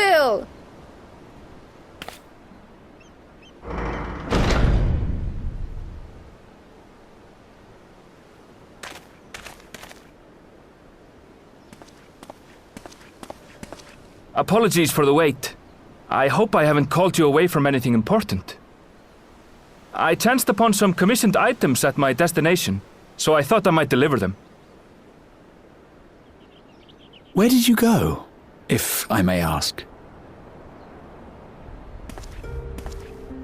Nightwingful! Apologies for the wait. I hope I haven't called you away from anything important. I chanced upon some commissioned items at my destination, so I thought I might deliver them. Where did you go, if I may ask?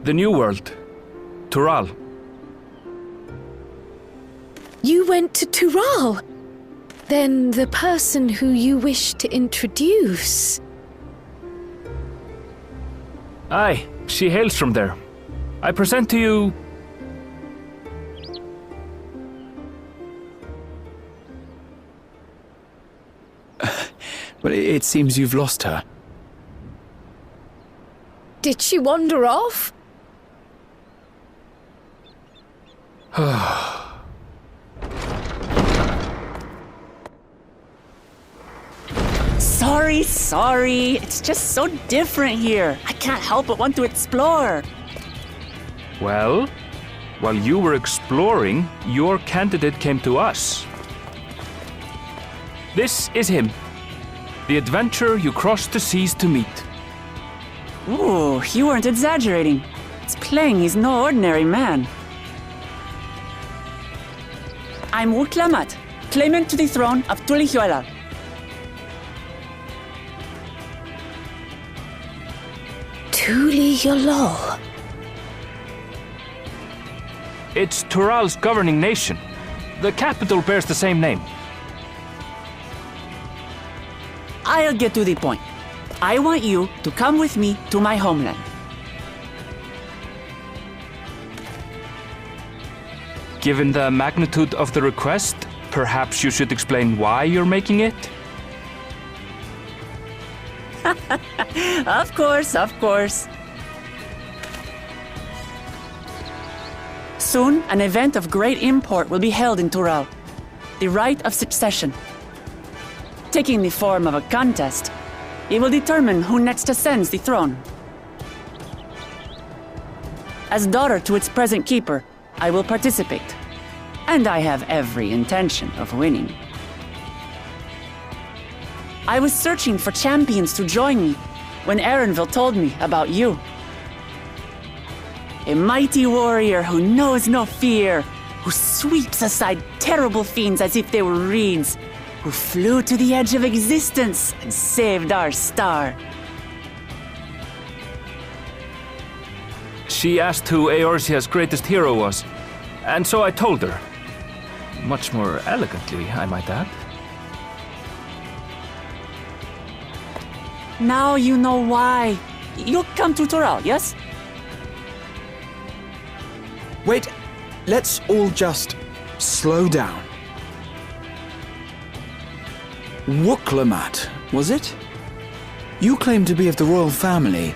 The New World. Tural. You went to Tural? Then the person who you wish to introduce... Aye, she hails from there. I present to you... Well, it seems you've lost her. Did she wander off? Sorry. It's just so different here. I can't help but want to explore. Well, while you were exploring, your candidate came to us. This is him. The adventurer you crossed the seas to meet. Ooh, you weren't exaggerating. It's plain he's no ordinary man. I'm Uklamat, claimant to the throne of Tulihuela. Tulihuela. It's Tural's governing nation. The capital bears the same name. I'll get to the point. I want you to come with me to my homeland. Given the magnitude of the request, perhaps you should explain why you're making it? Of course. Soon, an event of great import will be held in Tural. The Rite of Succession. Taking the form of a contest, it will determine who next ascends the throne. As daughter to its present keeper, I will participate. And I have every intention of winning. I was searching for champions to join me when Erenville told me about you. A mighty warrior who knows no fear, who sweeps aside terrible fiends as if they were reeds, who flew to the edge of existence and saved our star. She asked who Eorzea's greatest hero was, and so I told her. Much more elegantly, I might add. Now you know why. You'll come to Tural, yes? Wait, let's all just slow down. Wuklamat, was it? You claim to be of the royal family,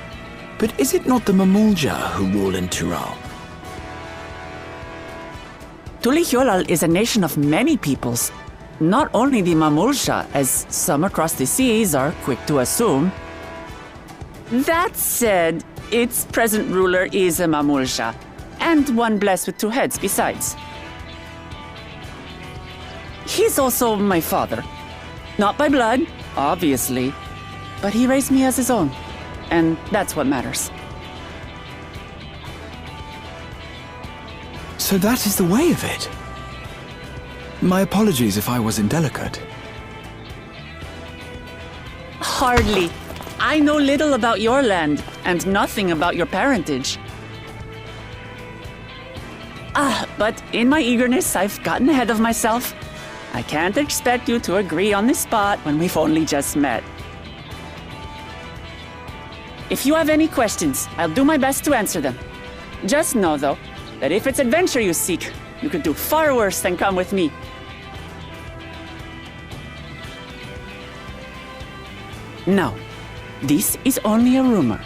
but is it not the Mamulja who rule in Tural? Tulihuela is a nation of many peoples. Not only the Mamulja, as some across the seas are quick to assume. That said, its present ruler is a Mamulja, and one blessed with two heads besides. He's also my father. Not by blood, obviously, but he raised me as his own, and that's what matters. So that is the way of it. My apologies if I was indelicate. Hardly. I know little about your land, and nothing about your parentage. But in my eagerness, I've gotten ahead of myself. I can't expect you to agree on the spot when we've only just met. If you have any questions, I'll do my best to answer them. Just know, though, that if it's adventure you seek, you could do far worse than come with me. Now, this is only a rumor.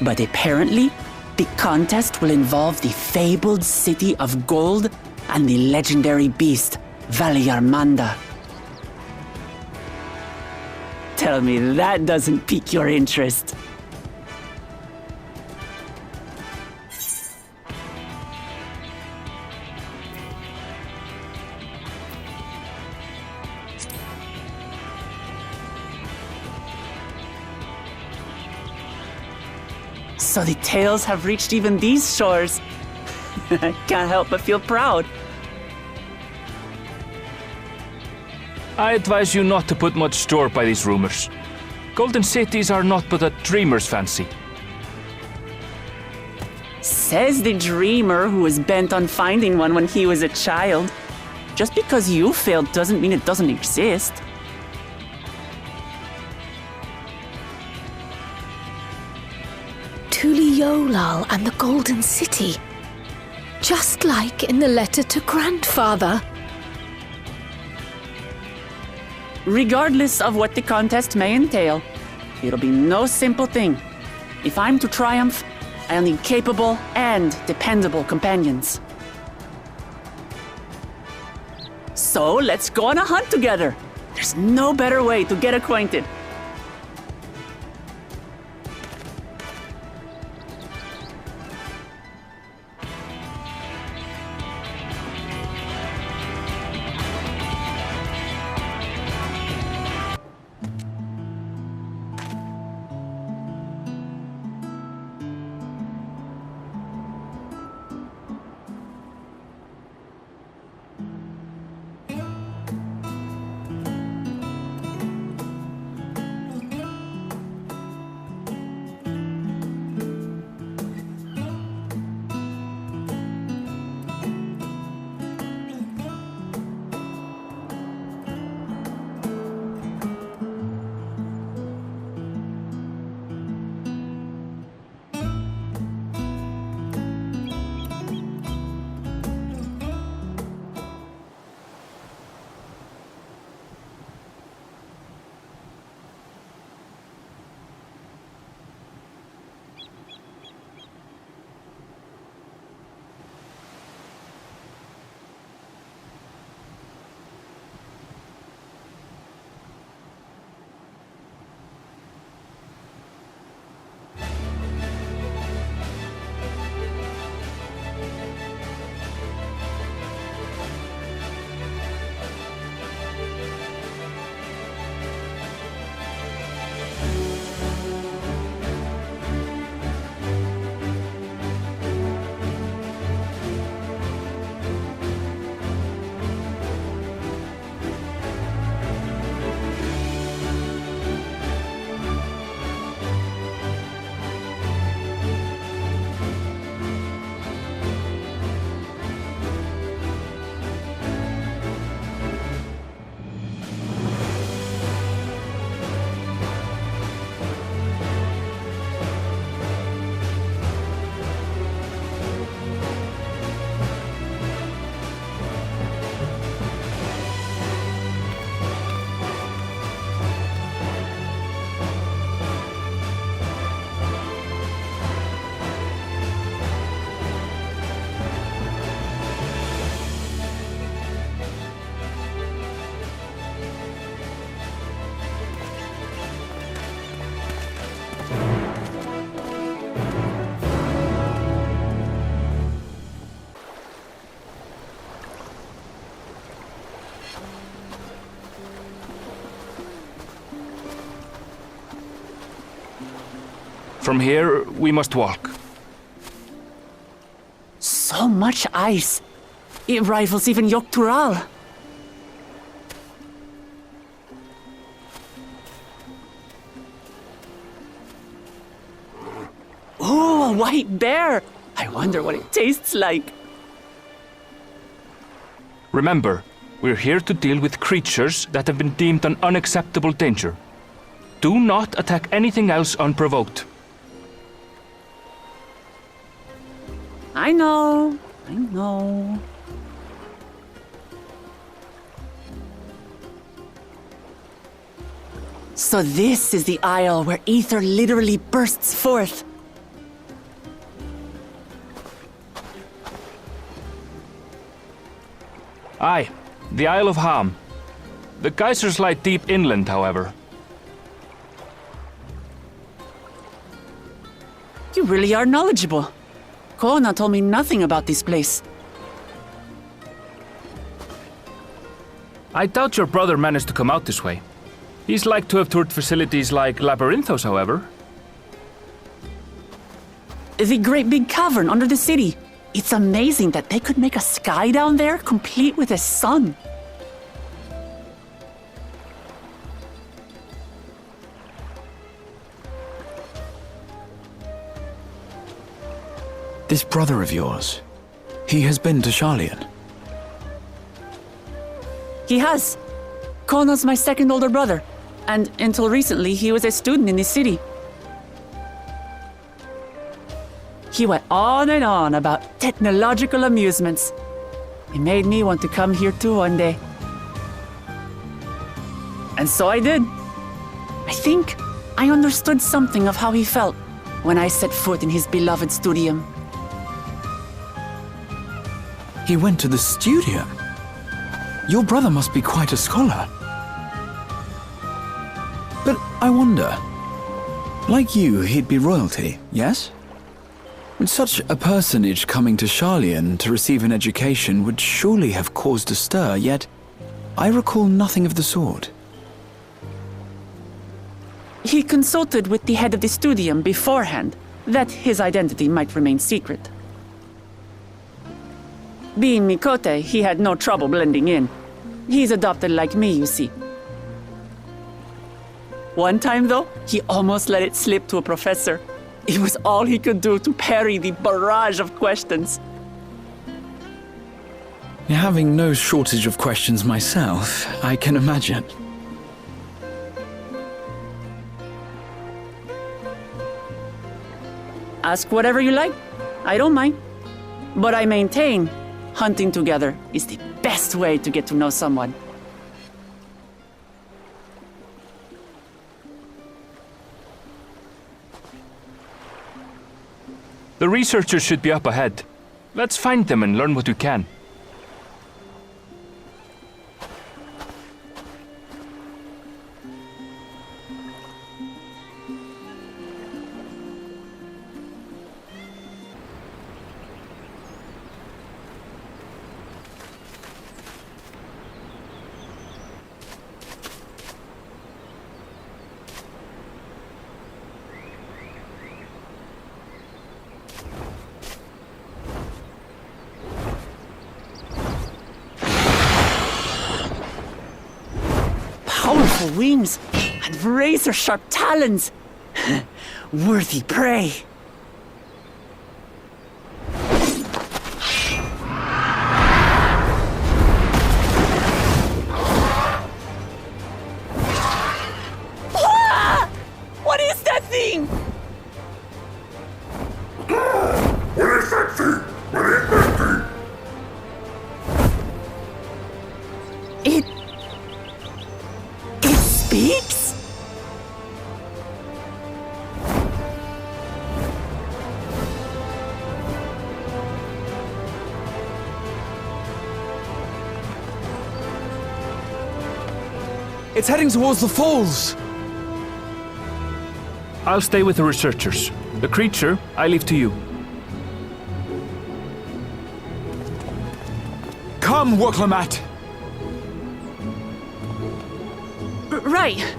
But apparently, the contest will involve the fabled city of gold and the legendary beast, Valyarmanda. Tell me that doesn't pique your interest. So the tales have reached even these shores. I can't help but feel proud. I advise you not to put much store by these rumors. Golden cities are not but a dreamer's fancy. Says the dreamer who was bent on finding one when he was a child. Just because you failed doesn't mean it doesn't exist. Tuliolal and the Golden City. Just like in the letter to Grandfather. Regardless of what the contest may entail, it'll be no simple thing. If I'm to triumph, I'll need capable and dependable companions. So let's go on a hunt together. There's no better way to get acquainted. From here, we must walk. So much ice. It rivals even Yoktural. Oh, a white bear! I wonder what it tastes like. Remember, we're here to deal with creatures that have been deemed an unacceptable danger. Do not attack anything else unprovoked. I know. So this is the isle where ether literally bursts forth. Aye, the Isle of Ham. The geysers lie deep inland, however. You really are knowledgeable. Kona told me nothing about this place. I doubt your brother managed to come out this way. He's like to have toured facilities like Labyrinthos, however. The great big cavern under the city. It's amazing that they could make a sky down there complete with a sun. This brother of yours, he has been to Sharlayan. He has. Kona's my second older brother, and until recently he was a student in this city. He went on and on about technological amusements. It made me want to come here too one day. And so I did. I think I understood something of how he felt when I set foot in his beloved studium. He went to the studium? Your brother must be quite a scholar. But I wonder, like you, he'd be royalty, yes? With such a personage coming to Sharlayan to receive an education would surely have caused a stir, yet I recall nothing of the sort. He consulted with the head of the studium beforehand, that his identity might remain secret. Being Mikote, he had no trouble blending in. He's adopted like me, you see. One time, though, he almost let it slip to a professor. It was all he could do to parry the barrage of questions. Having no shortage of questions myself, I can imagine. Ask whatever you like. I don't mind. But I maintain, hunting together is the best way to get to know someone. The researchers should be up ahead. Let's find them and learn what we can. Powerful wings and razor-sharp talons. Worthy prey. Ah! What is that thing? What is that thing? What is that thing? It speaks? It's heading towards the falls! I'll stay with the researchers. The creature, I leave to you. Come, Woklamat! Right.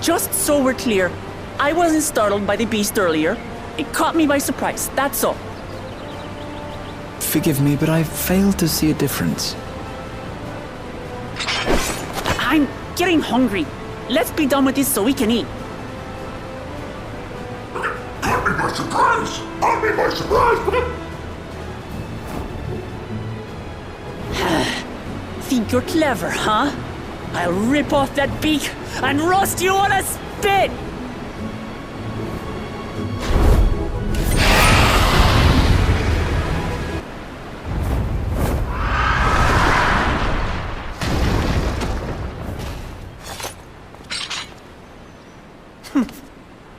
Just so we're clear, I wasn't startled by the beast earlier. It caught me by surprise, that's all. Forgive me, but I failed to see a difference. I'm getting hungry. Let's be done with this so we can eat. Caught me by surprise! Caught me by surprise! Think you're clever, huh? I'll rip off that beak and roast you on a spit!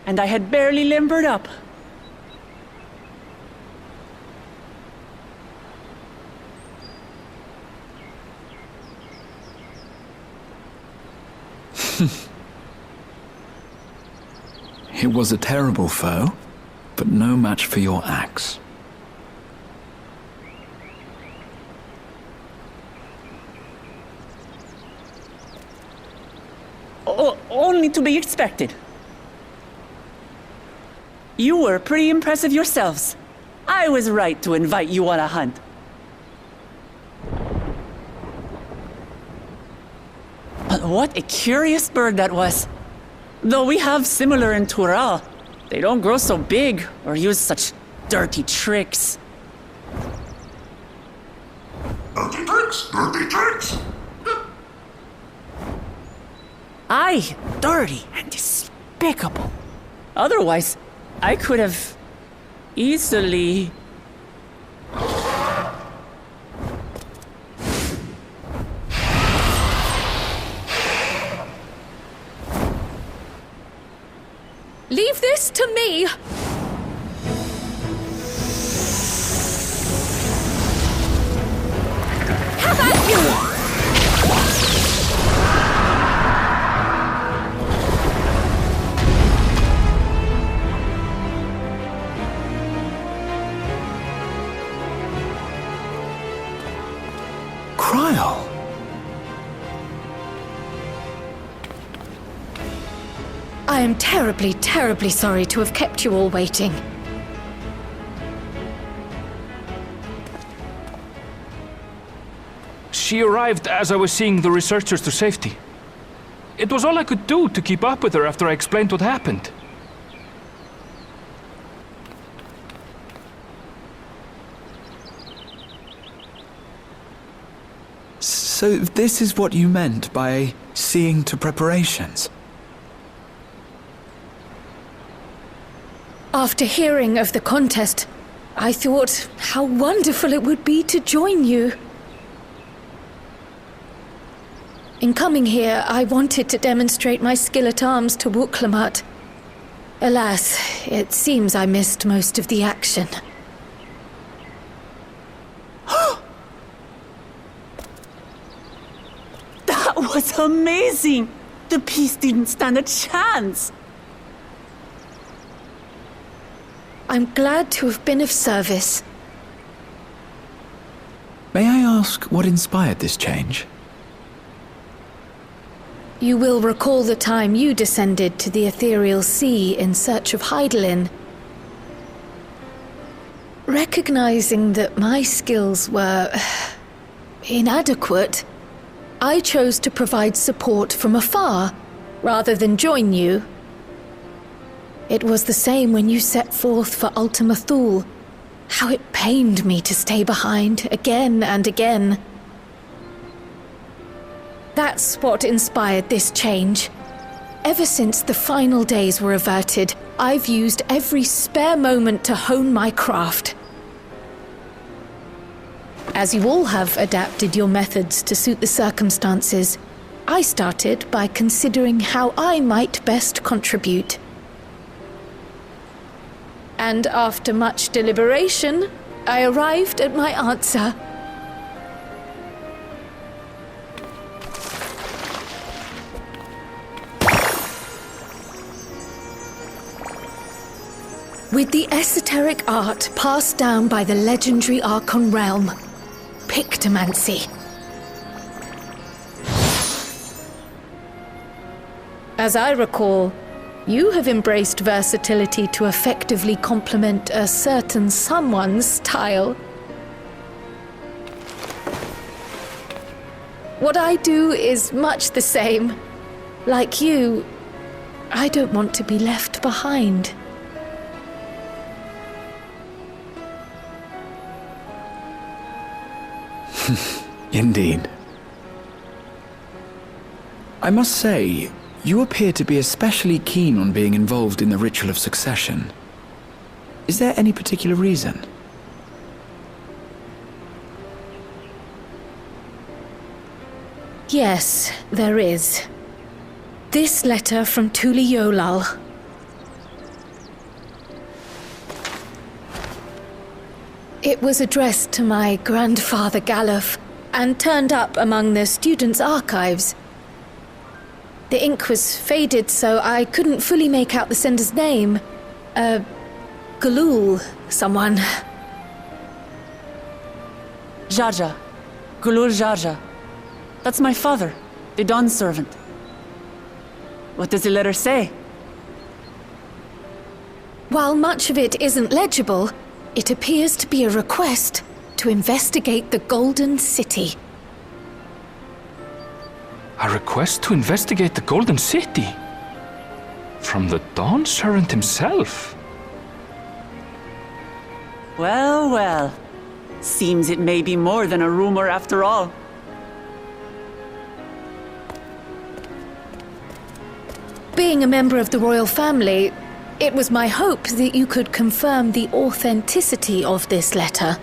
and I had barely limbered up. It was a terrible foe, but no match for your axe. Only to be expected. You were pretty impressive yourselves. I was right to invite you on a hunt. But what a curious bird that was. Though we have similar in Tural, they don't grow so big or use such dirty tricks. Dirty tricks! Dirty tricks! Aye, dirty and despicable. Otherwise, I could have easily... Leave this to me! Have at you! Cryle! I am terribly, terribly sorry to have kept you all waiting. She arrived as I was seeing the researchers to safety. It was all I could do to keep up with her after I explained what happened. So this is what you meant by seeing to preparations? After hearing of the contest, I thought how wonderful it would be to join you. In coming here, I wanted to demonstrate my skill at arms to Wuklamut. Alas, it seems I missed most of the action. That was amazing! The piece didn't stand a chance! I'm glad to have been of service. May I ask what inspired this change? You will recall the time you descended to the ethereal sea in search of Heidelin. Recognizing that my skills were inadequate, I chose to provide support from afar, rather than join you. It was the same when you set forth for Ultima Thule. How it pained me to stay behind, again and again. That's what inspired this change. Ever since the final days were averted, I've used every spare moment to hone my craft. As you all have adapted your methods to suit the circumstances, I started by considering how I might best contribute. And after much deliberation, I arrived at my answer. With the esoteric art passed down by the legendary Archon realm, Pictomancy. As I recall, you have embraced versatility to effectively complement a certain someone's style. What I do is much the same. Like you, I don't want to be left behind. Indeed. I must say, you appear to be especially keen on being involved in the ritual of succession. Is there any particular reason? Yes, there is. This letter from Tuli Yolal. It was addressed to my grandfather Galuf and turned up among the students' archives. The ink was faded, so I couldn't fully make out the sender's name. Galul, someone. Jaja. Gulul Jaja. That's my father, the Dawn servant. What does the letter say? While much of it isn't legible, it appears to be a request to investigate the Golden City. A request to investigate the Golden City? From the Dawn servant himself? Well, well. Seems it may be more than a rumor after all. Being a member of the royal family, it was my hope that you could confirm the authenticity of this letter.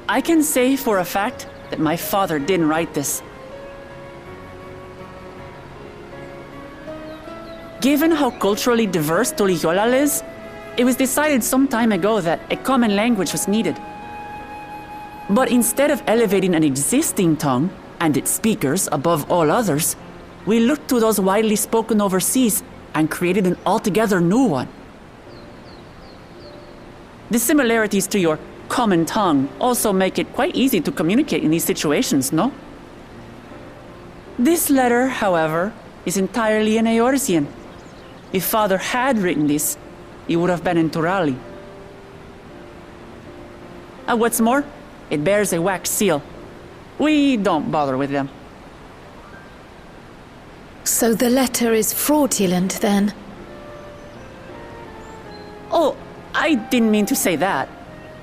I can say for a fact that my father didn't write this. Given how culturally diverse Tuliyollal is, it was decided some time ago that a common language was needed. But instead of elevating an existing tongue and its speakers above all others, we looked to those widely spoken overseas and created an altogether new one. The similarities to your common tongue also make it quite easy to communicate in these situations, no? This letter, however, is entirely in Eorzean. If Father had written this, it would have been in Turali. And what's more, it bears a wax seal. We don't bother with them. So the letter is fraudulent, then? Oh, I didn't mean to say that.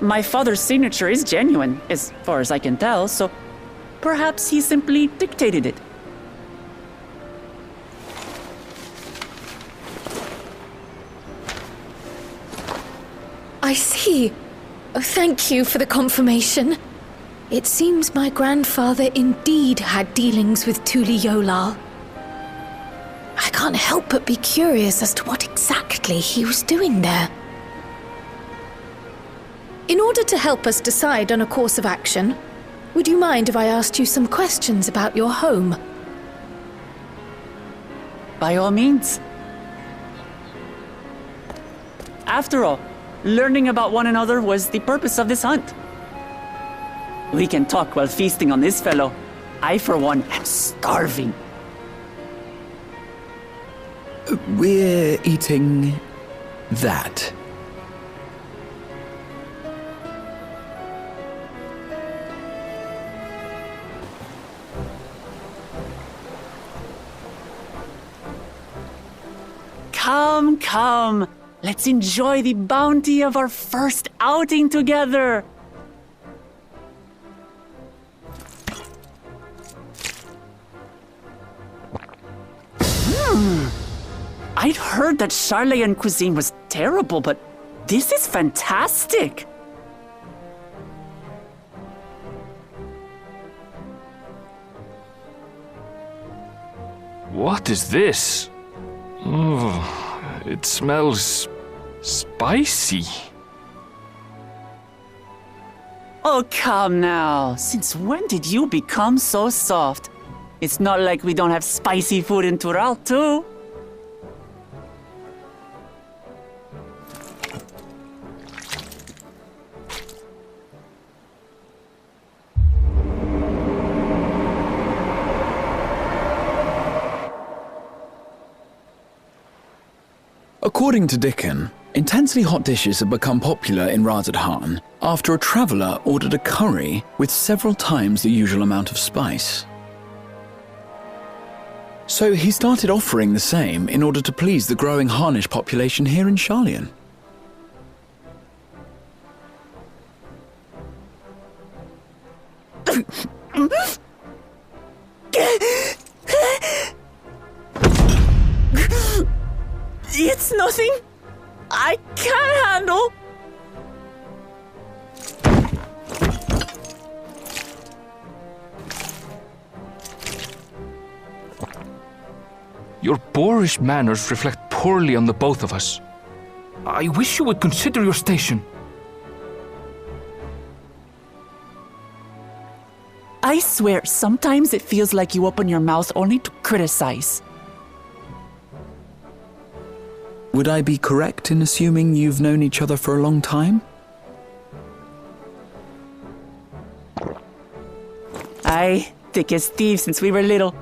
My father's signature is genuine, as far as I can tell, so perhaps he simply dictated it. I see. Thank you for the confirmation. It seems my grandfather indeed had dealings with Tuliyollal. I can't help but be curious as to what exactly he was doing there. In order to help us decide on a course of action, would you mind if I asked you some questions about your home? By all means. After all, learning about one another was the purpose of this hunt. We can talk while feasting on this fellow. I, for one, am starving. We're eating that. Come, come. Let's enjoy the bounty of our first outing together. I'd heard that Charlayan cuisine was terrible, but this is fantastic. What is this? Oh, it smells spicy. Oh, come now. Since when did you become so soft? It's not like we don't have spicy food in Tural, too. According to Dickon, intensely hot dishes have become popular in Razadhan after a traveller ordered a curry with several times the usual amount of spice. So he started offering the same in order to please the growing Harnish population here in Sharlayan. It's nothing I can't handle. Your boorish manners reflect poorly on the both of us. I wish you would consider your station. I swear, sometimes it feels like you open your mouth only to criticize. Would I be correct in assuming you've known each other for a long time? Aye, thick as thieves since we were little.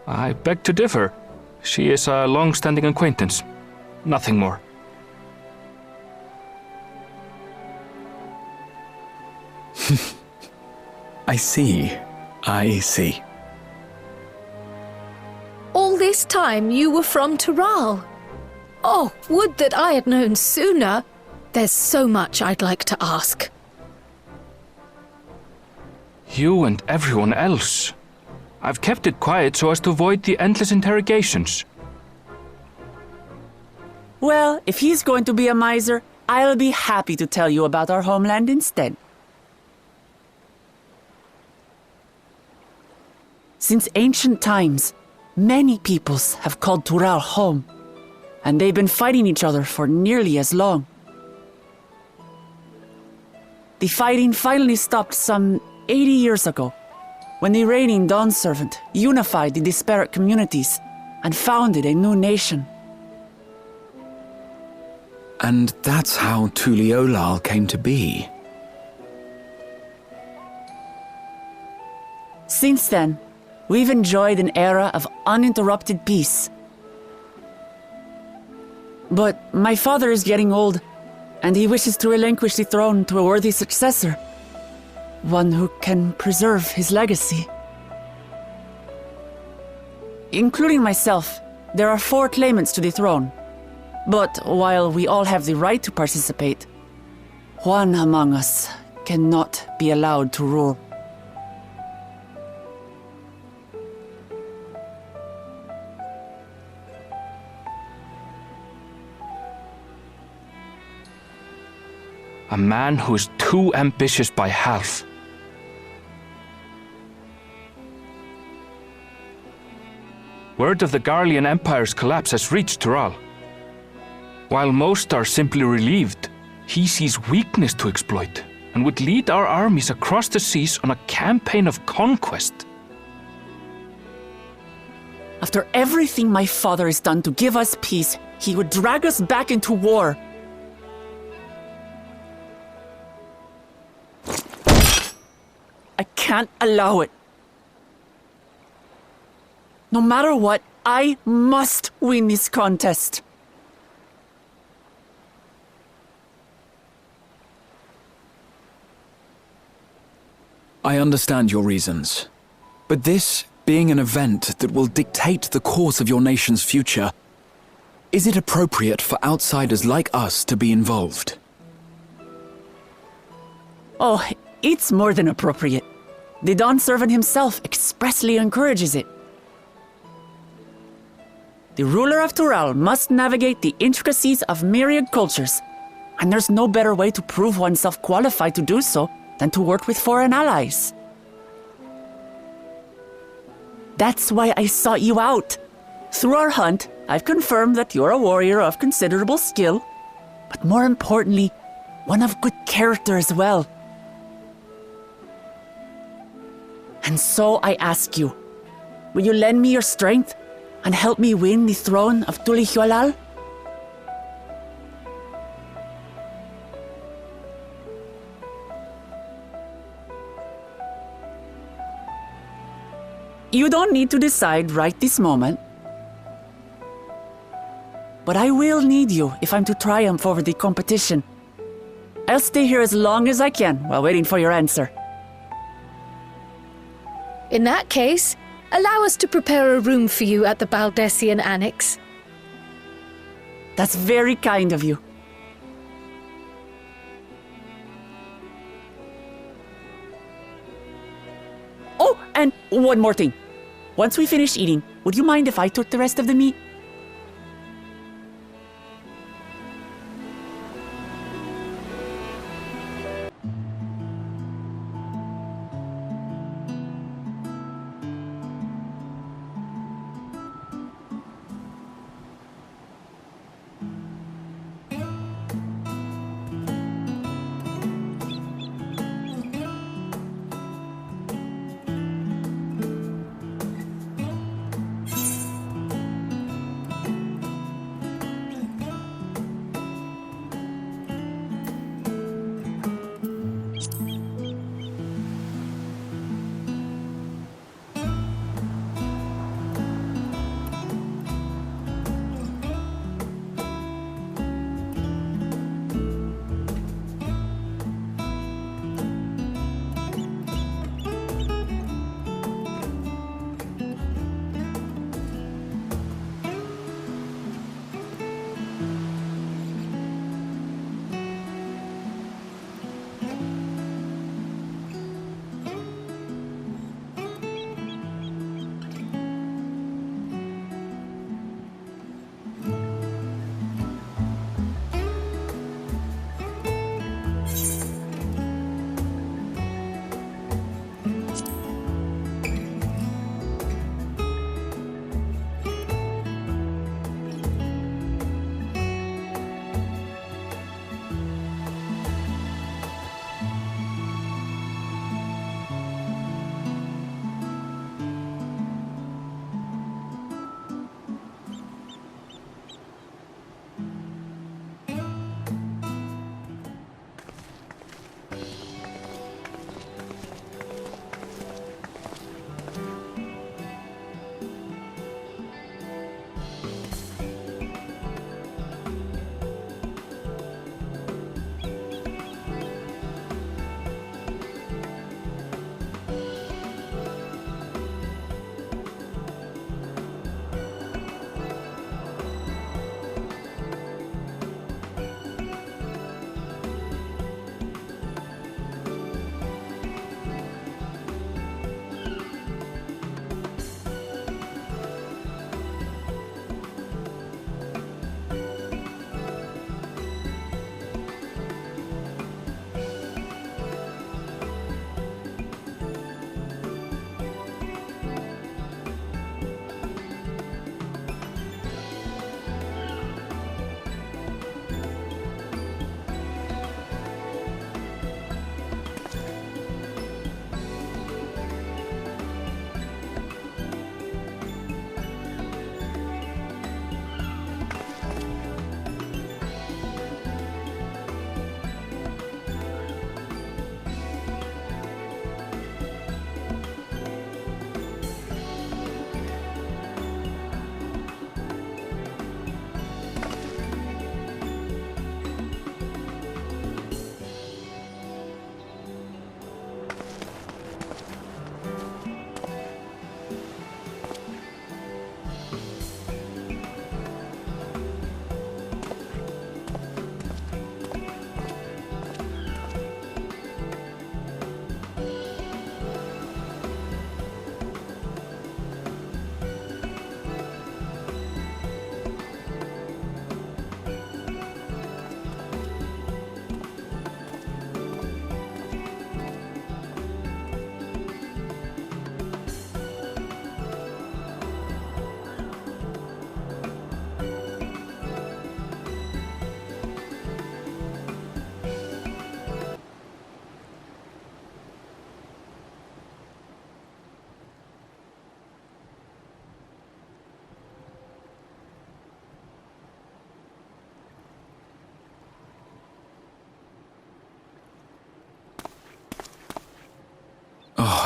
I beg to differ. She is a long-standing acquaintance. Nothing more. I see. All this time you were from Tural. Oh, would that I had known sooner. There's so much I'd like to ask. You and everyone else. I've kept it quiet so as to avoid the endless interrogations. Well, if he's going to be a miser, I'll be happy to tell you about our homeland instead. Since ancient times, many peoples have called Tural home, and they've been fighting each other for nearly as long. The fighting finally stopped some 80 years ago, when the reigning Dawn Servant unified the disparate communities and founded a new nation. And that's how Tuliolal came to be. Since then, we've enjoyed an era of uninterrupted peace. But my father is getting old, and he wishes to relinquish the throne to a worthy successor. One who can preserve his legacy. Including myself, there are 4 claimants to the throne. But while we all have the right to participate, one among us cannot be allowed to rule. A man who is too ambitious by half. Word of the Garlean Empire's collapse has reached Tural. While most are simply relieved, he sees weakness to exploit and would lead our armies across the seas on a campaign of conquest. After everything my father has done to give us peace, he would drag us back into war. I can't allow it. No matter what, I must win this contest. I understand your reasons. But this being an event that will dictate the course of your nation's future, is it appropriate for outsiders like us to be involved? Oh, it's more than appropriate. The Dawn Servant himself expressly encourages it. The ruler of Tural must navigate the intricacies of myriad cultures, and there's no better way to prove oneself qualified to do so than to work with foreign allies. That's why I sought you out. Through our hunt, I've confirmed that you're a warrior of considerable skill, but more importantly, one of good character as well. And so I ask you, will you lend me your strength and help me win the throne of Tuliolal? You don't need to decide right this moment. But I will need you if I'm to triumph over the competition. I'll stay here as long as I can while waiting for your answer. In that case, allow us to prepare a room for you at the Baldessian Annex. That's very kind of you. Oh, and one more thing. Once we finish eating, would you mind if I took the rest of the meat?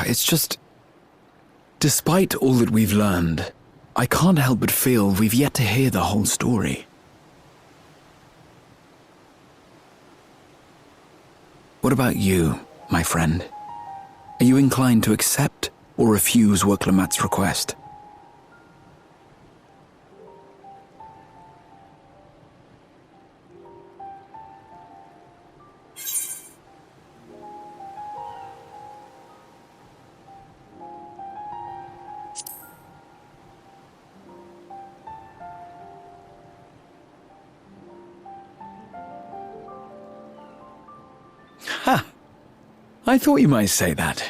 it's just... Despite all that we've learned, I can't help but feel we've yet to hear the whole story. What about you, my friend? Are you inclined to accept or refuse Worklamat's request? Ha! I thought you might say that.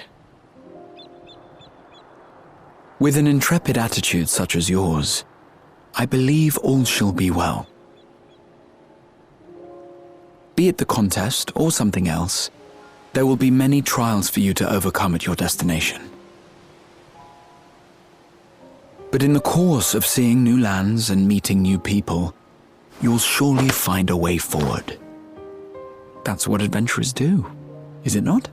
With an intrepid attitude such as yours, I believe all shall be well. Be it the contest or something else, there will be many trials for you to overcome at your destination. But in the course of seeing new lands and meeting new people, you'll surely find a way forward. That's what adventurers do, is it not?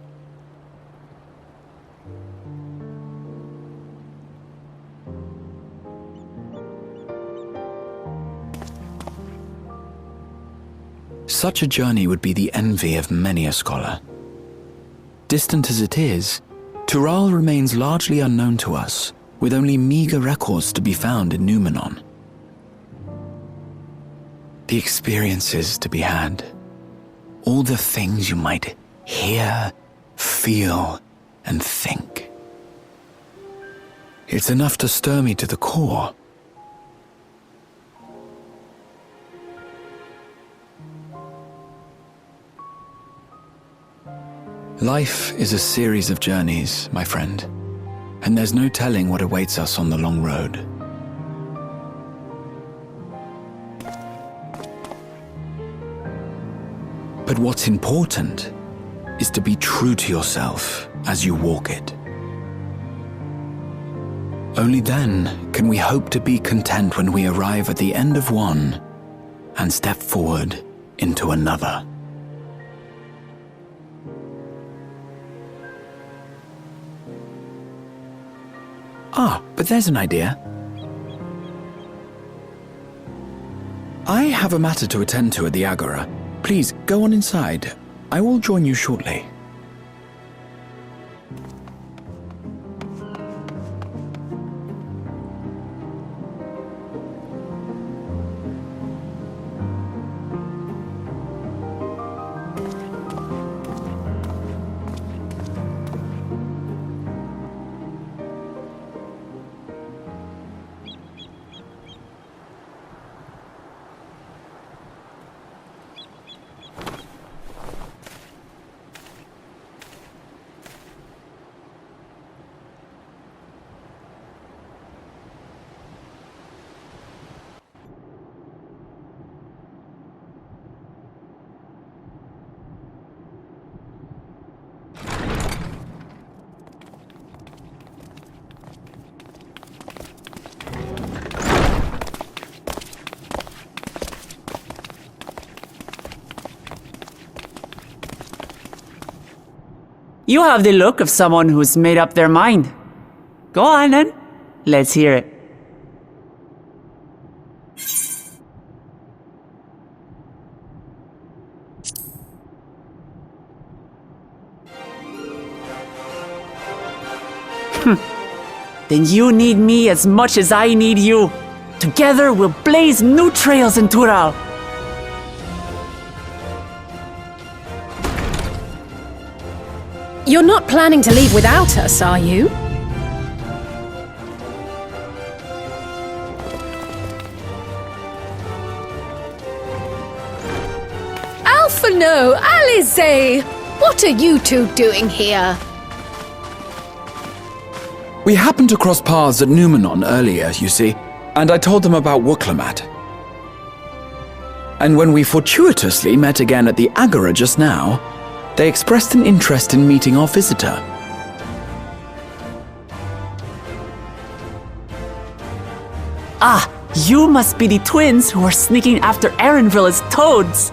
Such a journey would be the envy of many a scholar. Distant as it is, Tural remains largely unknown to us, with only meager records to be found in Numenor. The experiences to be had, all the things you might hear, feel, and think. It's enough to stir me to the core. Life is a series of journeys, my friend, and there's no telling what awaits us on the long road. But what's important is to be true to yourself as you walk it. Only then can we hope to be content when we arrive at the end of one and step forward into another. Ah, but there's an idea. I have a matter to attend to at the Agora. Please, go on inside. I will join you shortly. You have the look of someone who's made up their mind. Go on then. Let's hear it. Then you need me as much as I need you. Together we'll blaze new trails in Tural. You're not planning to leave without us, are you? Alphino, Alize! What are you two doing here? We happened to cross paths at Numenor earlier, you see, and I told them about Worklamat. And when we fortuitously met again at the Agora just now, they expressed an interest in meeting our visitor. Ah, you must be the twins who are sneaking after Erenville as toads.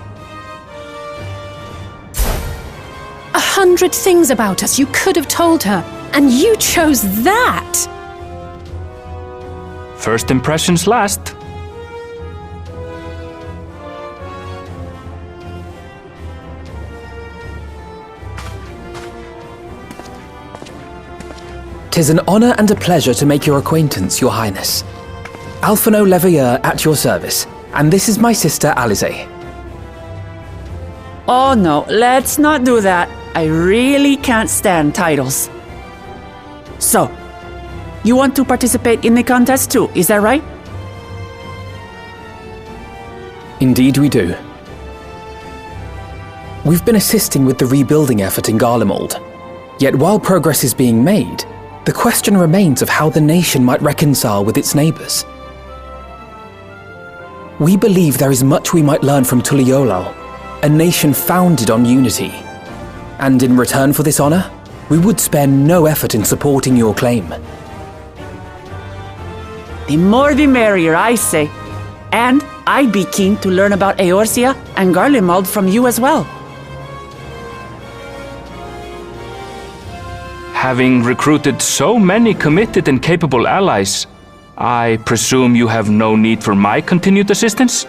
100 things about us you could have told her. And you chose that! First impressions last. "'Tis an honor and a pleasure to make your acquaintance, Your Highness. Alphino Leveilleur at your service, and this is my sister Alize." Oh no, let's not do that. I really can't stand titles. So, you want to participate in the contest too, is that right? Indeed we do. We've been assisting with the rebuilding effort in Garlemald. Yet while progress is being made, the question remains of how the nation might reconcile with its neighbors. We believe there is much we might learn from Tuliolal, a nation founded on unity. And in return for this honor, we would spare no effort in supporting your claim. The more the merrier, I say. And I'd be keen to learn about Eorzea and Garlemald from you as well. Having recruited so many committed and capable allies, I presume you have no need for my continued assistance?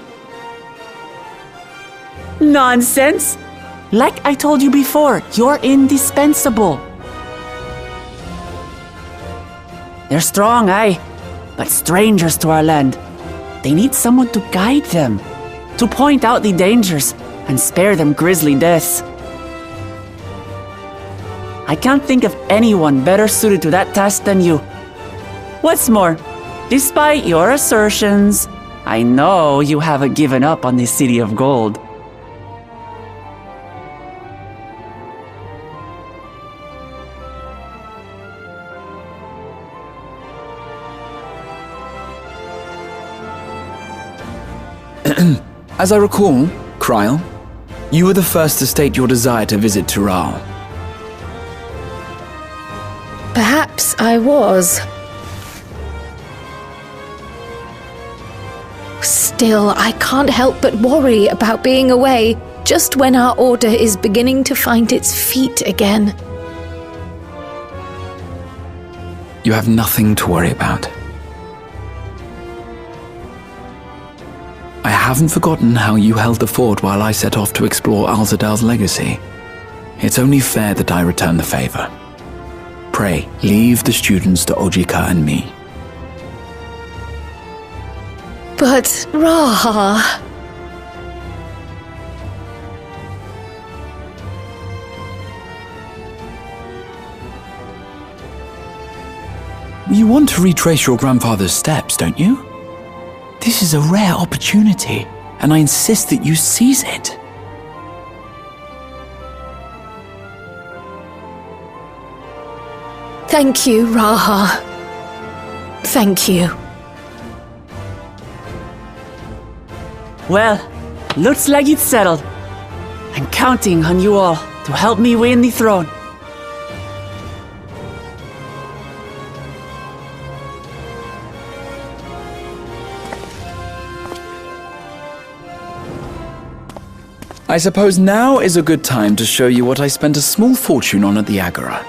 Nonsense! Like I told you before, you're indispensable. They're strong, aye, but strangers to our land. They need someone to guide them, to point out the dangers and spare them grisly deaths. I can't think of anyone better suited to that task than you. What's more, despite your assertions, I know you haven't given up on the City of Gold. As I recall, Kryl, you were the first to state your desire to visit Tural. Perhaps I was. Still, I can't help but worry about being away just when our order is beginning to find its feet again. You have nothing to worry about. I haven't forgotten how you held the fort while I set off to explore Alzadal's legacy. It's only fair that I return the favor. Pray, leave the students to Ojika and me. But, Raha... You want to retrace your grandfather's steps, don't you? This is a rare opportunity, and I insist that you seize it. Thank you, Raha. Thank you. Well, looks like it's settled. I'm counting on you all to help me win the throne. I suppose now is a good time to show you what I spent a small fortune on at the Agora.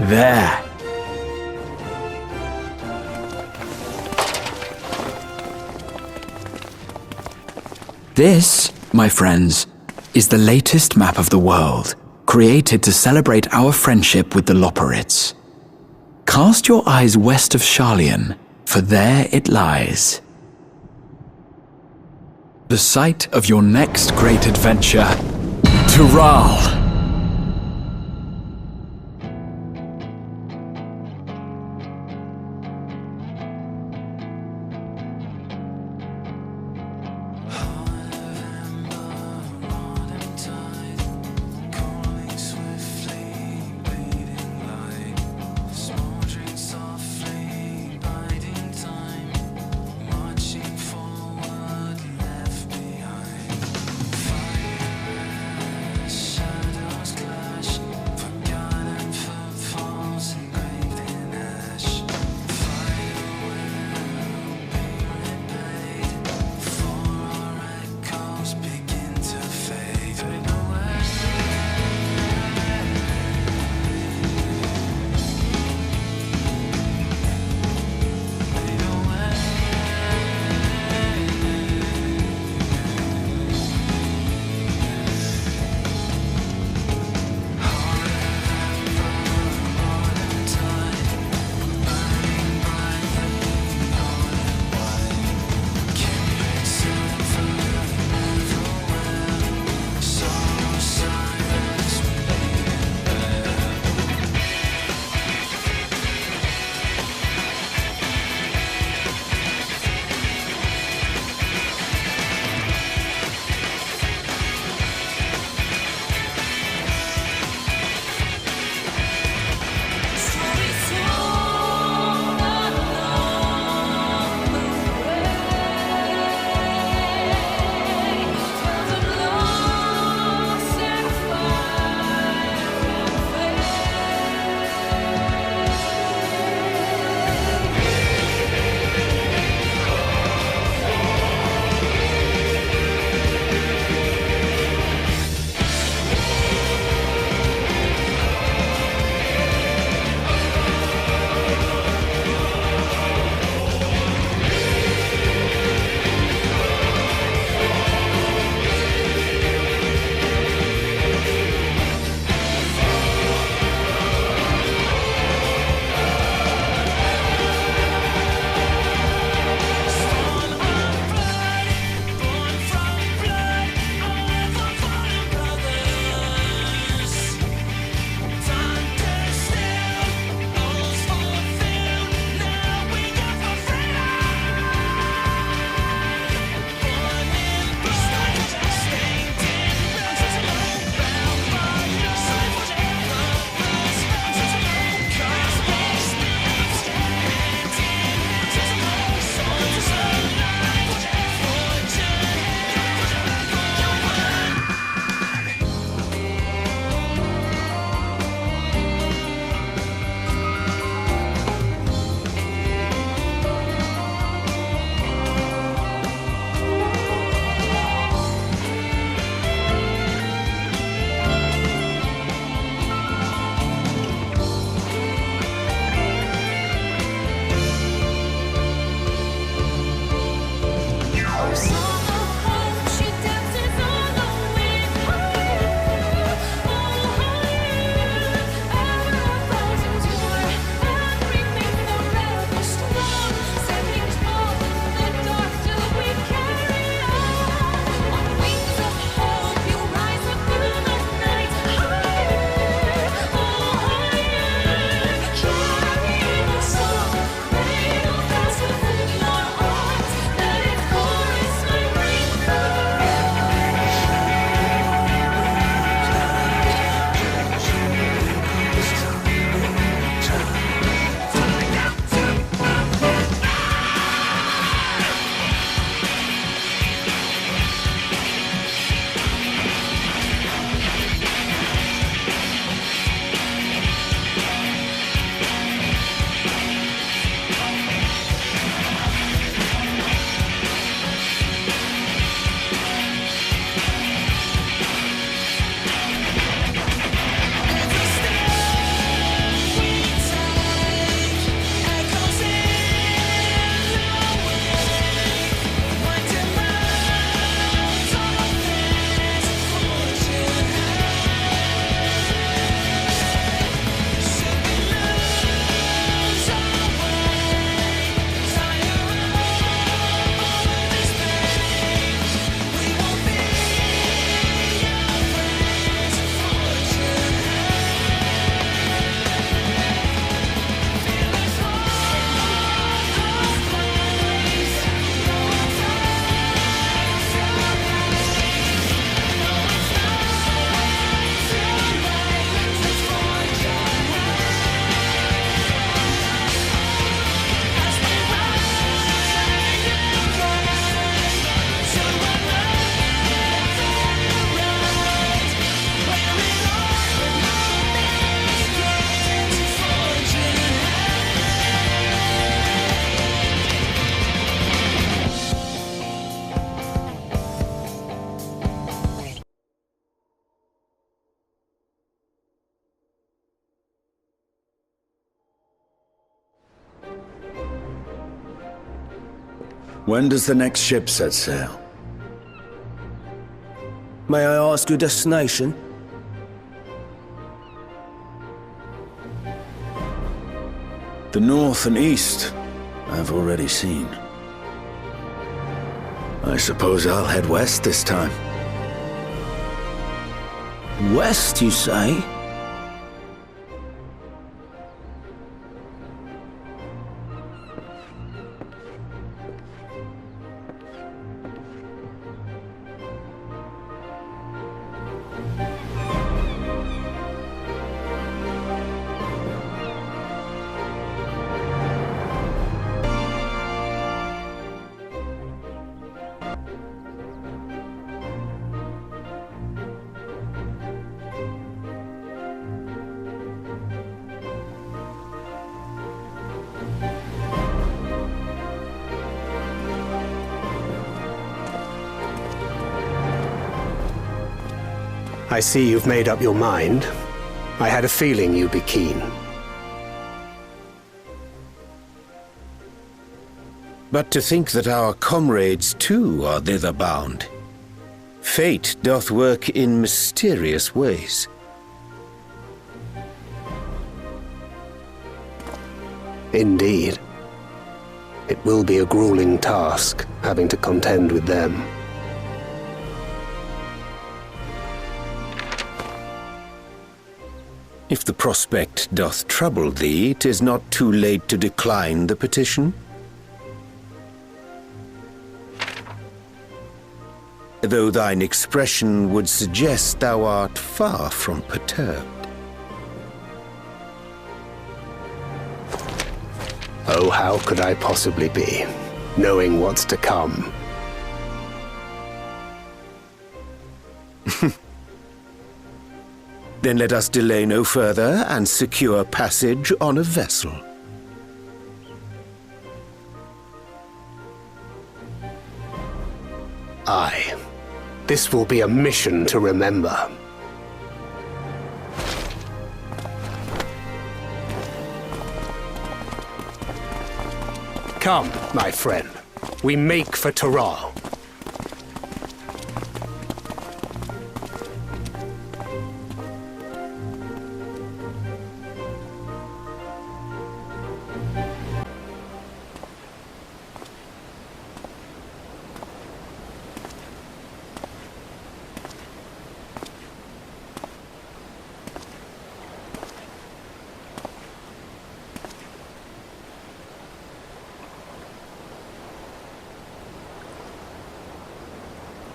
There. This, my friends, is the latest map of the world, created to celebrate our friendship with the Loporrits. Cast your eyes west of Sharlayan, for there it lies. The site of your next great adventure, Tural. When does the next ship set sail? May I ask your destination? The north and east, I've already seen. I suppose I'll head west this time. West, you say? I see you've made up your mind. I had a feeling you'd be keen. But to think that our comrades too are thither bound. Fate doth work in mysterious ways. Indeed. It will be a grueling task, having to contend with them. If the prospect doth trouble thee, 'tis not too late to decline the petition. Though thine expression would suggest thou art far from perturbed. Oh, how could I possibly be, knowing what's to come? Then let us delay no further and secure passage on a vessel. Aye. This will be a mission to remember. Come, my friend. We make for Tural.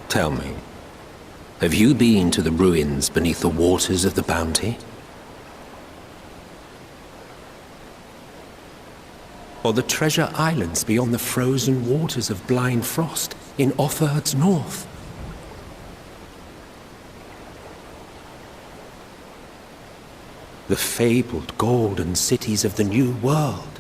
Tell me, have you been to the ruins beneath the waters of the Bounty? Or the treasure islands beyond the frozen waters of Blind Frost in Offerd's north? The fabled golden cities of the New World?